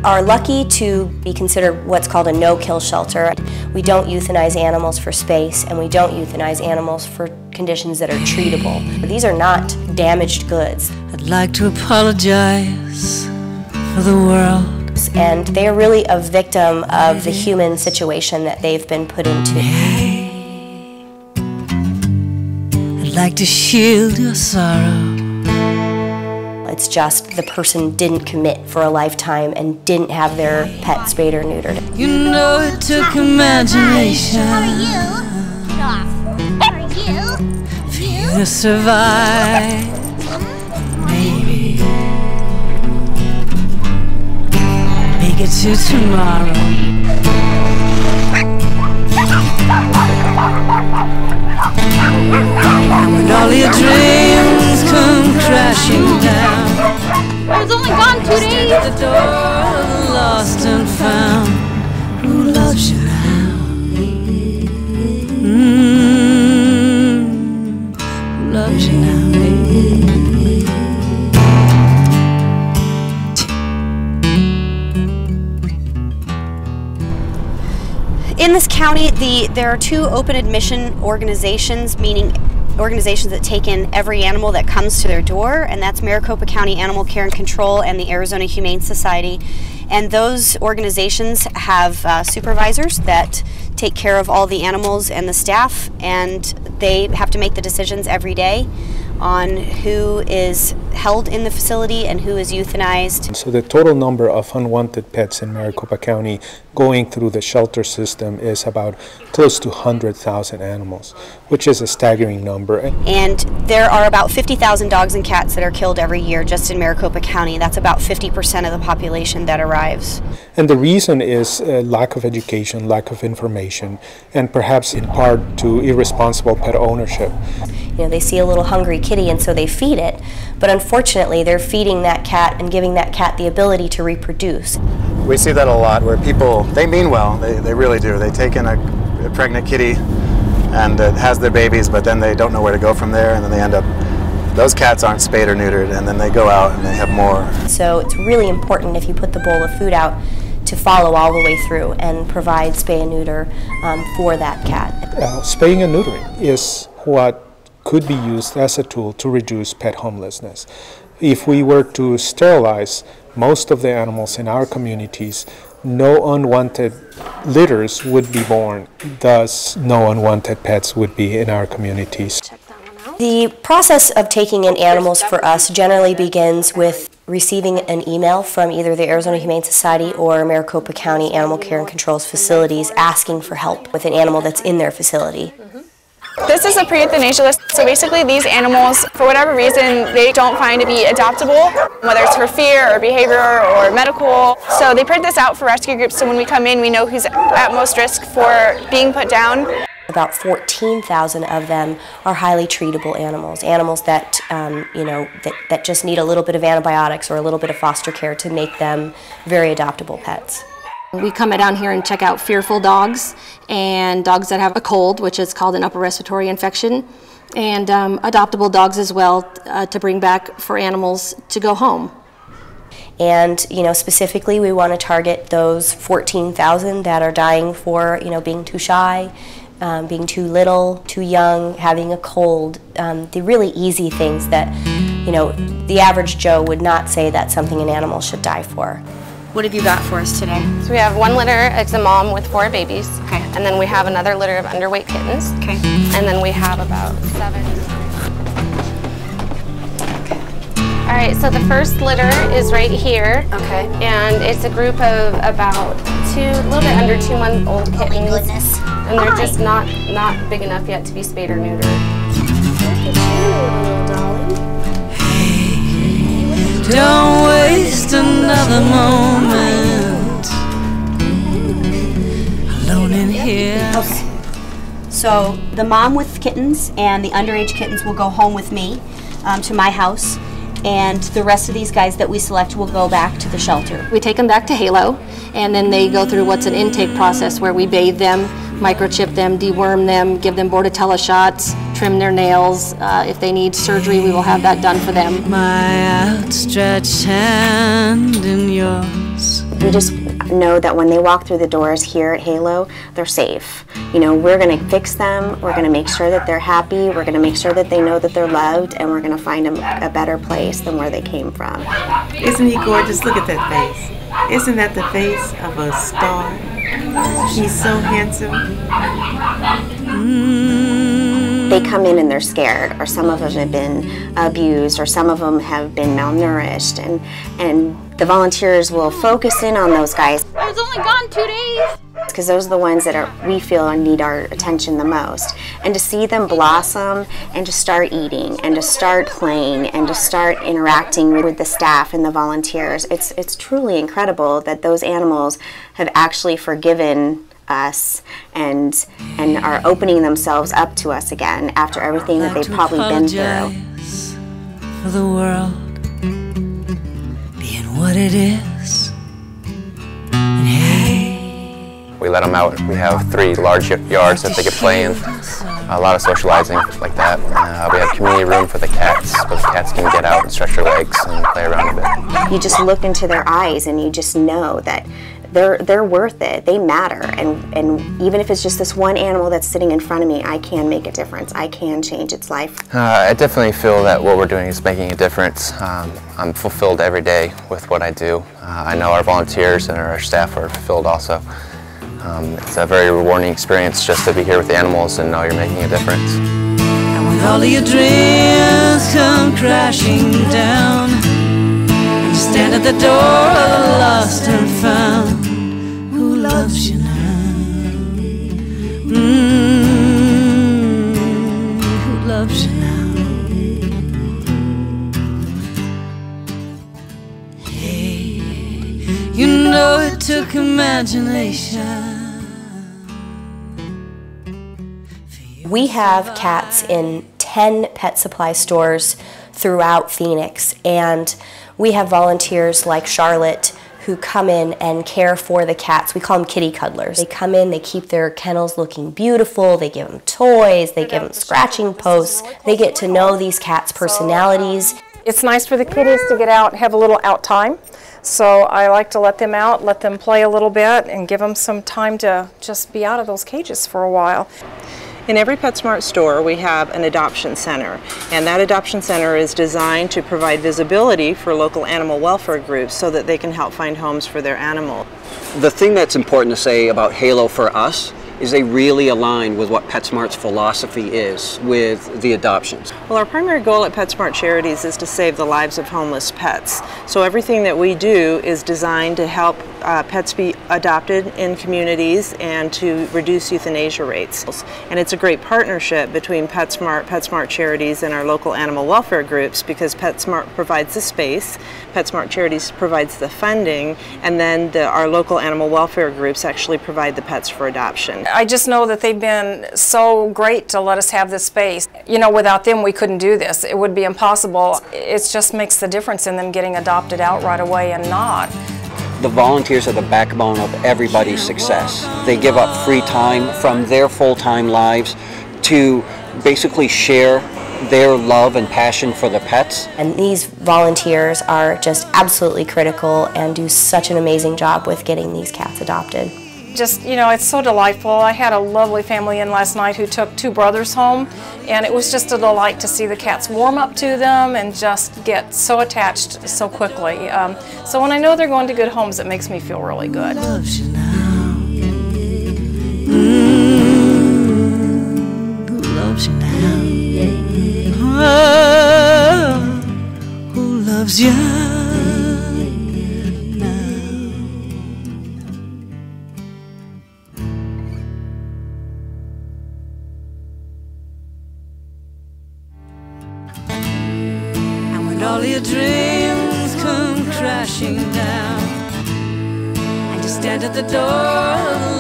are lucky to be considered what's called a no-kill shelter. We don't euthanize animals for space, and we don't euthanize animals for conditions that are treatable. These are not damaged goods. I'd like to apologize for the world. And they are really a victim of the human situation that they've been put into. I'd like to shield your sorrow. It's just the person didn't commit for a lifetime and didn't have their pet spayed or neutered. You know it took imagination. How are you? How are you? For you to survive, maybe. Make it to tomorrow. And when all your dreams come crashing down, I was only gone 2 days. at the door of the lost and found, who loves you now? Who loves you now? In this county, there are 2 open admission organizations, meaning organizations that take in every animal that comes to their door, and that's Maricopa County Animal Care and Control and the Arizona Humane Society. And those organizations have supervisors that take care of all the animals and the staff, and they have to make the decisions every day on who is held in the facility and who is euthanized. So the total number of unwanted pets in Maricopa County going through the shelter system is about close to 100,000 animals, which is a staggering number. And there are about 50,000 dogs and cats that are killed every year just in Maricopa County. That's about 50% of the population that arrives. And the reason is lack of education, lack of information, and perhaps in part to irresponsible pet ownership. You know, they see a little hungry kitty and so they feed it, but unfortunately they're feeding that cat and giving that cat the ability to reproduce. We see that a lot where people, they mean well, they really do. They take in a pregnant kitty and it has their babies, but then they don't know where to go from there, and then they end up, those cats aren't spayed or neutered, and then they go out and they have more. So it's really important if you put the bowl of food out to follow all the way through and provide spay and neuter for that cat. Spaying and neutering is what could be used as a tool to reduce pet homelessness. If we were to sterilize most of the animals in our communities, no unwanted litters would be born, thus no unwanted pets would be in our communities. The process of taking in animals for us generally begins with receiving an email from either the Arizona Humane Society or Maricopa County Animal Care and Control's facilities asking for help with an animal that's in their facility. This is a pre-euthanasia list, so basically these animals, for whatever reason, they don't find to be adoptable, whether it's for fear or behavior or medical. So they print this out for rescue groups, so when we come in, we know who's at most risk for being put down. About 14,000 of them are highly treatable animals, animals that, that just need a little bit of antibiotics or a little bit of foster care to make them very adoptable pets. We come down here and check out fearful dogs and dogs that have a cold, which is called an upper respiratory infection, and adoptable dogs as well to bring back for animals to go home. And specifically we want to target those 14,000 that are dying for being too shy, being too little, too young, having a cold, the really easy things that the average Joe would not say that's something an animal should die for. What have you got for us today? So we have 1 litter, it's a mom with 4 babies. Okay. And then we have another litter of underweight kittens. Okay. And then we have about 7. Okay. All right, so the first litter is right here. Okay. And it's a group of about a little bit under 2-month-old kittens. Oh my goodness. And they're just not big enough yet to be spayed or neutered. Look at you, little darling. Don't waste another moment alone in here. Okay. So the mom with kittens and the underage kittens will go home with me to my house, and the rest of these guys that we select will go back to the shelter. We take them back to Halo, and then they go through what's an intake process where we bathe them, microchip them, deworm them, give them Bordetella shots, trim their nails. If they need surgery, we will have that done for them. My outstretched hand in yours. We just know that when they walk through the doors here at Halo, they're safe. You know, we're going to fix them, we're going to make sure that they're happy, we're going to make sure that they know that they're loved, and we're going to find them a better place than where they came from. Isn't he gorgeous? Look at that face. Isn't that the face of a star? He's so handsome. They come in and they're scared, or some of them have been abused, or some of them have been malnourished, and the volunteers will focus in on those guys. I was only gone 2 days. Because those are the ones that we feel need our attention the most. And to see them blossom and to start eating and to start playing and to start interacting with the staff and the volunteers, it's truly incredible that those animals have actually forgiven us and are opening themselves up to us again after everything that they've probably been through. For the world being what it is. And hey, we let them out. We have 3 large yards that they can play in. A lot of socializing like that. We have community room for the cats, but the cats can get out and stretch their legs and play around a bit. You just look into their eyes and you just know that they're worth it. They matter, and even if it's just this one animal that's sitting in front of me, I can make a difference. I can change its life. I definitely feel that what we're doing is making a difference. I'm fulfilled every day with what I do. I know our volunteers and our staff are fulfilled also. It's a very rewarding experience just to be here with the animals and know you're making a difference. and when all of your dreams come crashing down, and you stand at the door of the lost and found, who loves you now? Who loves you now? Hey, you know it took imagination. We have cats in 10 pet supply stores throughout Phoenix, and we have volunteers like Charlotte who come in and care for the cats. We call them kitty cuddlers. They come in, they keep their kennels looking beautiful, they give them toys, they give them scratching posts, they get to know these cats' personalities. It's nice for the kitties to get out and have a little out time. So I like to let them out, let them play a little bit, and give them some time to just be out of those cages for a while. In every PetSmart store, we have an adoption center, and that adoption center is designed to provide visibility for local animal welfare groups so that they can help find homes for their animal. The thing that's important to say about Halo for us is they really align with what PetSmart's philosophy is with the adoptions. Well, our primary goal at PetSmart Charities is to save the lives of homeless pets. So everything that we do is designed to help pets be adopted in communities and to reduce euthanasia rates. And it's a great partnership between PetSmart Charities and our local animal welfare groups, because PetSmart provides the space, PetSmart Charities provides the funding, and then our local animal welfare groups actually provide the pets for adoption. I just know that they've been so great to let us have this space. You know, without them we couldn't do this. It would be impossible. It just makes the difference in them getting adopted out right away and not. The volunteers are the backbone of everybody's success. They give up free time from their full-time lives to basically share their love and passion for the pets. And these volunteers are just absolutely critical and do such an amazing job with getting these cats adopted. Just, you know, it's so delightful. I had a lovely family in last night who took 2 brothers home, and it was just a delight to see the cats warm up to them and just get so attached so quickly. So when I know they're going to good homes, it makes me feel really good. Who loves you now? Who loves you now? Oh, who loves you? All your dreams come crashing down, and you stand at the door